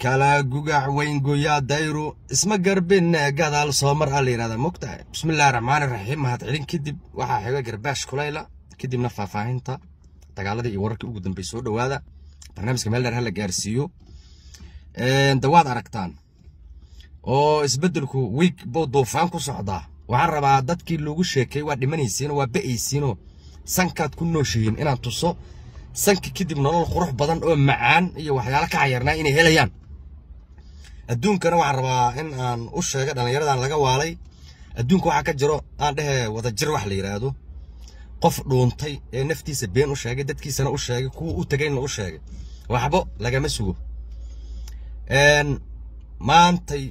kala gugac weyn goya dayro isma garbin gadaal soo mar ali raada mugtahay bismillaahir rahmaanir rahiim mahad celin kadib waxa xiga garbaash kulayla kadibna faahfaahinta dagaaladii iyo wararkii ugu dambeeyay soo dhawaada barnaamijka meel dheer hal gaarsiiyo dawaad aragtaan oo isbedelku week boo doofaan ku socda waxaan rabaa dadkii loogu sheekay waa dhimanaysiin waa ba'aysiin sankaad ku nooshiin inaan tuso sanki kadib nolol qurux badan oo macaan iyo waxyaalo ka cayarnaa inay helayaan adduunkana waxaan rabaa in aan u sheego dhalinyaradan laga waalay adduunka waxa ka jiro aan dhahay wada jir wax la yiraahdo qof dhuuntay ee naftiisa been u sheegay dadkiisana u sheegay kuwa u tagayna u sheegay waxba lagama sugo maantay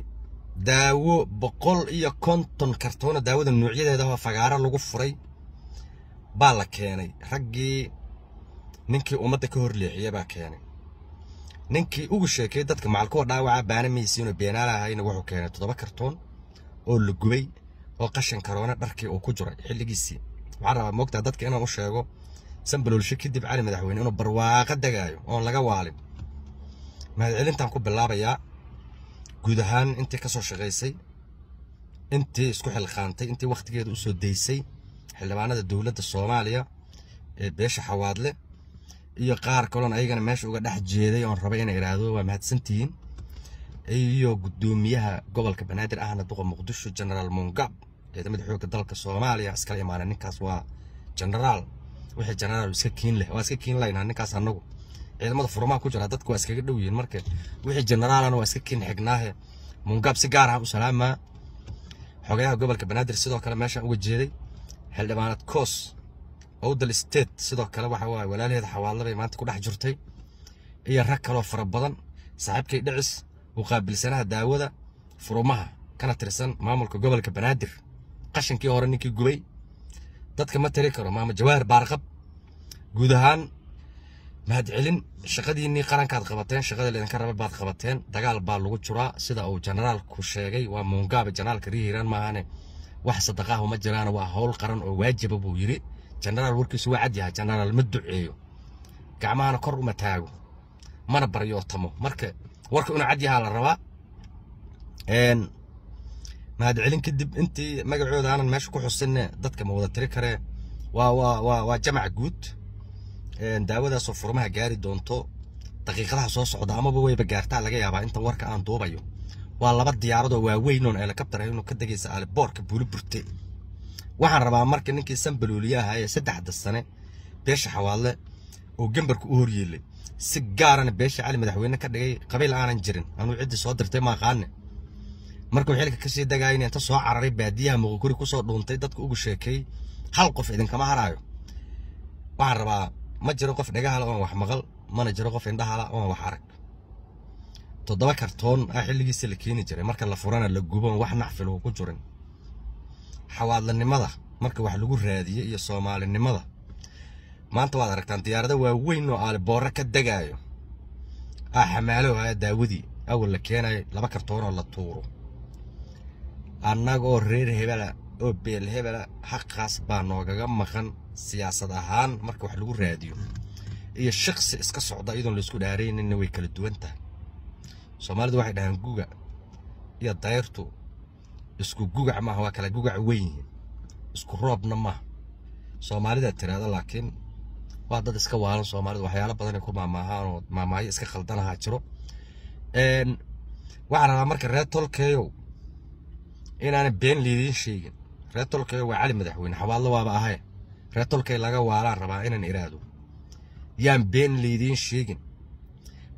daawo 150 kartoon daawada nuucyadeeda oo fagaara lagu furay baa la keenay raggii ninkii ummadda ka hor leexiyay baa keenay ninkii ugu sheekay dadka macalkoo dhaawaca baana meeysiino beenaalahaayna wuxuu keenay 7 kartoon oo la gubay oo qashan karoona dharkii uu ku jiray xilligiisii waxaan rabaa moogtaa dadka inaan u sheego sanbaloolsho kadib cali madaxweyne inuu barwaaqo dagaayo oo laga waalin mahadcelintan ku bilaabayaa guud ahaan intii ka soo shaqeysay intii isku xilqaantay intii waqtigeeda u soo deysay xildhibaanada dawladda Soomaaliya ee beesha xawaadle iyo qaar kale ayagana meesha uga dhex jeeday oo rabay inay iraado waa mahadsantiin iyo gudoomiyaha gobolka Banaadir ahna duqa Muqdisho General Mungab ee madaxweynaha dalka Soomaaliya askari imaan ninkaas waa general wixii general iska kiin leh waa iska kiin lahayn ninkaas anagu ciidamada furmaa ku jira dadku waa iskaga dhow yihiin marka wixii generalana waa iska kiin xignaahe Mungab si gaar ah u salaama xogayaha gobolka Banaadir sidoo kale meesha uga jeeday xildhibaanad koos awdal state sidoo kale waxa waa walaalaheeda xawaalada maanta ku dhex jirtay iyo rag kale oo fara badan saaxiibkay dhicis u qaabilsanaha daawada furumaha kana tirsan maamulka gobolka Banaadir qashankii hore ninkii gubay dadka ma tiri karo maama jawaar baarqab guud ahaan mahad celin shaqadiinii qarankaad qabateen shaqada leedanka raba baad qabateen dagaal baa lagu jiraa sida uu generalku sheegay waa Mungab generalka riiran maahane wax sadaqaha uma jiraan waa hawl qaran oo waajib buu yiri general warkiisu waa cad yahay general ma duceeyo gacmahana kor uma taago mana baryo tamo marka warku inuu cad yahay la rabaa mahad celin kadib intii magacooda aanan meesha ku xusinne dadka ma wada tiri kare waa jamac guud daawadaas oo furmaha gaari doonto daqiiqadaha soo socda amaba wayba gaartaa laga yaabaa inta warka aan duubayo waa laba diyaarad oo waaweyn oo helicopter ah inuu ka dagaysa alboorka Buuliburte waxaan rabaa marka ninkii sanbalooliyaha ee 3 sano beesha xawaadle oo gambarku u horyeelay si gaarana beesha cali madaxweyne ka dhigay qabiil aanan jirin aanu cidi soo dirtay ma qaane markuu xilka ka sii dagaayeen inta soo cararay baadiyaha muquri ku soo dhuuntay dadku ugu sheekay hal qof idin kama haraayo waxaan rabaa ma jiro qof dhagaha oo wax maqal mana jiro qof indhaha oo wax arag 7 kartoon xilligiisa la keeni jiray marka la furana la gubo wax nacfil oo ku jirin xawaadlanimada marka wax lagu raadiyo iyo Soomaalinimada maanta waad aragtaan diyaarada waaweyn oo alboora ka dagaayo xamaalo daawadii awal la keenay 2 kartoon oo la tuuro annagoo reer hebela oo beel hebela xaqaas baa noogaga maqan siyaasad ahaan marka wax lagu raadiyo iyo shakhsi iska socda iyadoo la isku dhaareenin way kala duwan tahay Soomaalidu waxay dhahaan guga iyo dayrtu isku gugac ma waa kala gugac weyn isku roobna ma Soomaalida tiraada laakiin waa dad iska waalan Soomaalidu waxyaalo badan ku maamaahaan oo maamaayo iska khaldanaha jiro waxaan rabaa marka reer tolkeeyo inaan been leedin sheegin reer tolkeeyo waa cali madaxweyne xawaalo waaba ahay reer tolkeeyo laga waalaan rabaa inaan iraado yaan been leedin sheegin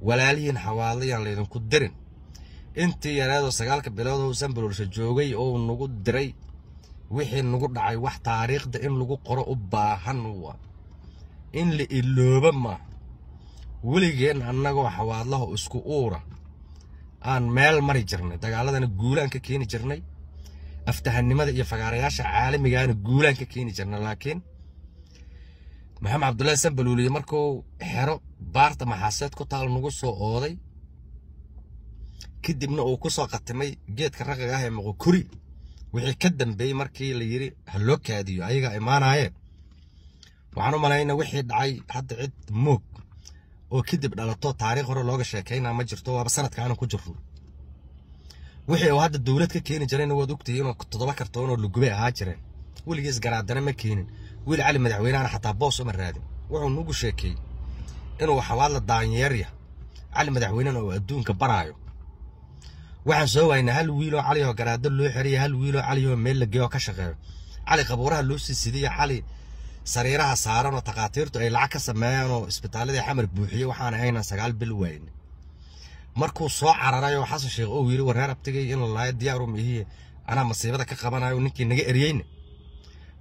walaalihiin xawaalo yaan leedin ku dirin intii yaraado 9 bilood oo sanbaloolsho joogay oo nagu diray wixii nagu dhacay wax taariikhda in lagu qoro u baahan waa in la ilooba ma waligeen annagoo xawaadlaha isku uura aan meel mari jirnay dagaaladana guulaan ka keeni jirnay aftahanimada iyo fagaarayaasha caalamiga ah guulaan ka keeni jirnay laakiin maxamed cabdullaahi sanbalooliye markuu xero baarta maxaaseed ku taal nagu soo ooday kadibna uu ku soo qatimay geedka raqaga ah ee Muquri wixii ka dambeeyay markii la yiri halo kaadiyo ayaga imaanayeen waxaan u maleeynaa wixii dhacay hadda cid moog oo kadib dhalato taariikh hore looga sheekaynaa ma jirto waaba sanadka aan ku jirro wixii uu hadda dawlad ka keeni jireen waad ogtay inuu 7 kartoon oo lugubay ahaa jireen weligiis garaadana ma keenin wiil cali madaxweynaha xataa boos uma raadin wuxuu nagu sheekay inuu xawaala daanyeerya cali madaxweynaha oo adduunka baraayo waxaan soo waynaa hal wiil oo cali oo garaado loo xiriyo hal wiil oo cali oo meel la geeyo ka shaqeeyo cali qabuuraha loo siisiday cali sariiraha saaran oo taqaatiirtu ay lacag ka sameeyaan oo isbitaalada xamar buuxiyo waxaan ahayna 9 bil weyn markuu soo cararayo xasan sheekh oo wiil wareer abtigay in la diyaar u mihiye ana masiibada ka qabanayo ninkii naga eriyayna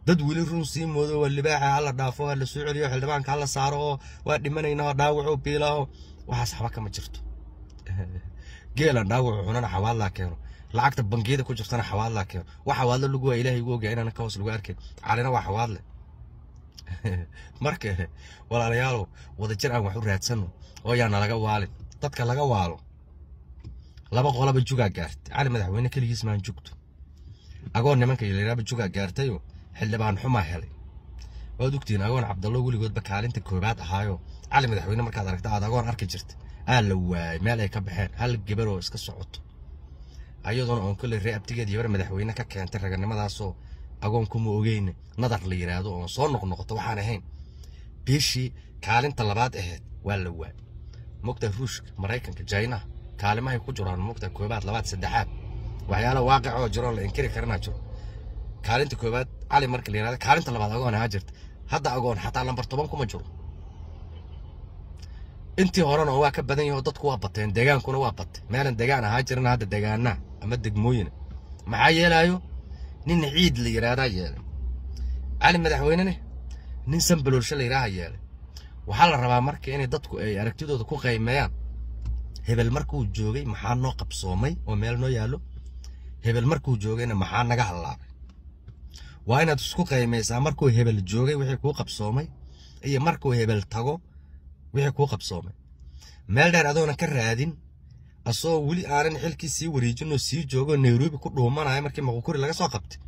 dad wiil run sii moodo waa libaaxa hal dhaafo hal soo celiyo xildhibaanka hal saaro waa dhimanayna dhaawac biilaaho waxa saxba kama jirto geela dhaawac xunana xawaala keeno lacagta bangiyada ku jirtana xawaala keeno waxa wada lagu waa ilaahay ugu ogaa inaan ka hoos lagu arkay calina waa xawaale marka walaalayaal wada jir aan wax u raadsano oo yaana laga waalin dadka laga waalo laba qolaba juga gaartay cali madaxweyne kaligiis maan joogto agoon nimanka yeleeraba juga gaartay xildhibaan xuma helay waad ogtiin agoon cabdallo weligood ba kaalinta koobaad ahaayo cali madaxweyne markaad aragto aad agoon arki jirtay la waay meel ay ka baxeen hal gabar oo iska socoto ayadoona oo kale reebtigeed yabar madaxweyne ka keentay raganimadaasoo agoon kuma ogeyn nadar la yiraahdo oo soo noqnoqoto waxaan ahayn bishii kaalinta labaad ahayd waa la waay mugta ruushka mareykanka jayna kaalimahay ku jiraan mugta koobaad labaad saddexaad waxyaalo waaqic oo jiro la inkiri karana jiro kaalinta koobaad cali markii la yiraahdo kaalinta labaad agoon ahaa jirta hadda agoon xataa lambar 10 kuma jiro intii horena waa ka badan yahay dadku waa bateen deegaankuna waa batay meelan deegaan ahaa jirna hadda deegaana ama degmooyin maxaa yeelayo nin ciid la yiraahdo yeelay cali madaxweynene nin sanbaloolsha la yiraahdo yeelay waxa la rabaa markii in dadku ay aragtidooda ku qiimeeyaan hebel markuu joogay maxaa noo qabsoomay oo meel noo yaalo hebel markuu joogayna maxaa naga halaabay waa inaad isku qiimeysaa markuu hebel joogay wixii ku qabsoomay iyo markuu hebel tago wixii ku qabsoomay meel dheer adoona ka raadin asoo wili aanan xilkii sii wareejin oo sii joogo Nairobi ku dhuumanayo markii maqukuri laga soo qabtay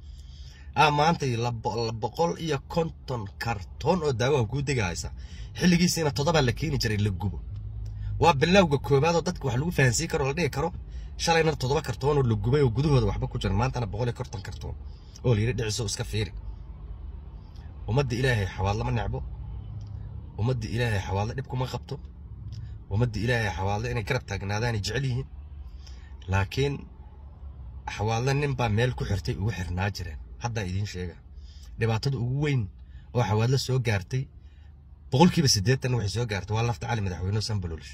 maanta 250 kartoon oo daawo ku digaysa xilligiisina 7 la keeni jiray la gubo waa bilowga koobaad oo dadku wax lagu fahansiin karo la dhigi karo shalayna 7 kartoon oo la gubay oo gudahooda waxba ku jira maantana 150 kartoon oo liira dhiciso iska fiiri ummadda ilaahay xawaalo ma necbo ummadda ilaahay xawaalo dib kuma qabto ummadda ilaahay xawaalo inay garab taagnaadaan jecel yihiin laakiin xawaalo nin baa meel ku xirtay ugu xirnaa jireen hadda idin sheega dhibaatada ugu weyn oo xawaalo soo gaartay 80% waxay soo gaartay waa lafta cali madaxweyne sanbaloolsh